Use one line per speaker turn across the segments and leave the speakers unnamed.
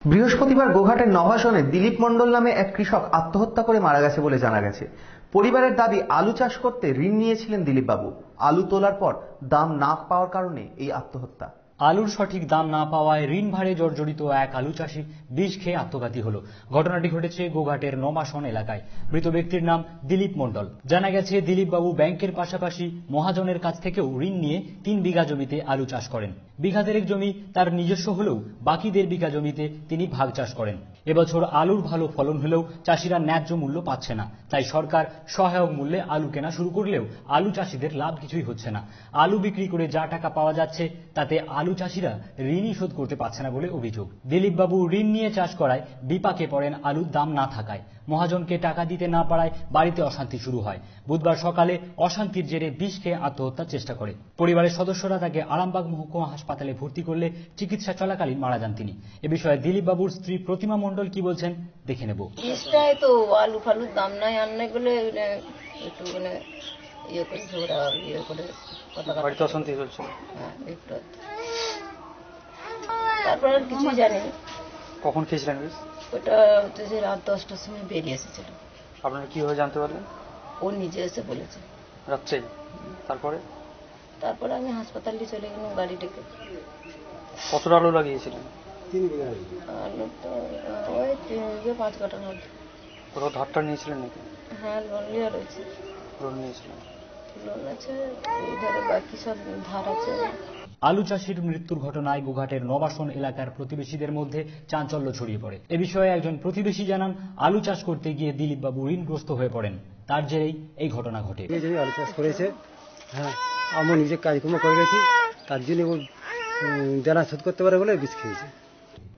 বৃহস্পতিবার গোঘাটের নভাসনে দিলীপ মণ্ডল নামে এক কৃষক আত্মহত্যা করে মারা গেছে বলে জানা গেছে। পরিবারের দাবি, আলু চাষ করতে ঋণ নিয়েছিলেন দিলীপবাবু। আলু তোলার পর দাম না পাওয়ার কারণে এই আত্মহত্যা।
আলুর সঠিক দাম না পাওয়ায় ঋণ ভারে জর্জরিত এক আলু চাষি বিষ খেয়ে আত্মঘাতী হলো। ঘটনাটি ঘটেছে গোঘাটের নমাসন এলাকায়। মৃত ব্যক্তির নাম দিলীপ মণ্ডল। জানা গেছে, দিলীপবাবু ব্যাংকের পাশাপাশি মহাজনের কাছ থেকেও ঋণ নিয়ে 3 বিঘা জমিতে আলু চাষ করেন। বিঘা দেড়েক জমি তার নিজস্ব হলেও বাকি 1.5 বিঘা জমিতে তিনি ভাগ চাষ করেন। এবছর আলুর ভালো ফলন হলেও চাষিরা ন্যায্য মূল্য পাচ্ছে না। তাই সরকার সহায়ক মূল্যে আলু কেনা শুরু করলেও আলু চাষিদের লাভ কিছুই হচ্ছে না। আলু বিক্রি করে যা টাকা পাওয়া যাচ্ছে তাতে আলু চাষিরা ঋণই শোধ করতে পারছে না বলে অভিযোগ। দিলীপবাবু ঋণ নিয়ে চাষ করায় বিপাকে পড়েন আলুর দাম না থাকায়। মহাজনকে টাকা দিতে না পারায় বাড়িতে অশান্তি শুরু হয়। বুধবার সকালে অশান্তির জেরে বিষ খেয়ে আত্মহত্যার চেষ্টা করে। পরিবারের সদস্যরা তাকে আরামবাগ মহকুমা হাসপাতালে ভর্তি করলে চিকিৎসা চলাকালীন মারা যান তিনি। এ বিষয়ে দিলীপবাবুর স্ত্রী প্রতিমা মণ্ডল কি বলছেন দেখে নেব।
বিষটাই তো আলু ফালুর দাম নাই আর নাই বলে একটু ইয়ে করে ঝগড়া ইয়ে করে
বাড়িতে অশান্তি চলছে।
হ্যাঁ, একটু তারপর আর কিছুই জানি না।
কখন খেয়েছিলেন?
ওটা হচ্ছে যে রাত 10টার সময় বেরিয়ে এসেছিল।
আপনারা কিভাবে জানতে পারলেন?
ও নিজে এসে বলেছে
রাত্রেই। তারপরে
আমি হাসপাতালে চলে গেলাম গাড়ি ডেকে।
কতটা আলু লাগিয়েছিলেন?
আলু তো ওই 3-5 কাঠার মধ্যে।
কোথাও ধারটা নিয়েছিলেন নাকি?
হ্যাঁ, লোন নেওয়া রয়েছে।
লোন নিয়েছিলেন?
লোন আছে, এই ধারে বাকি সব ধার আছে।
আলু চাষির মৃত্যুর ঘটনায় গোঘাটের নবাসন এলাকার প্রতিবেশীদের মধ্যে চাঞ্চল্য ছড়িয়ে পড়ে। এ বিষয়ে একজন প্রতিবেশী জানান, আলু চাষ করতে গিয়ে দিলীপবাবু ঋণগ্রস্ত হয়ে পড়েন। তার জেরেই এই ঘটনা ঘটে।
আলু চাষ করেছে, হ্যাঁ, আমি নিজে কাজকর্ম করে গেছি, তার জন্য ও দেনা শোধ করতে পারে বলে বিষ খেয়েছে।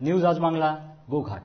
নিউজ আজ বাংলা, গোঘাট।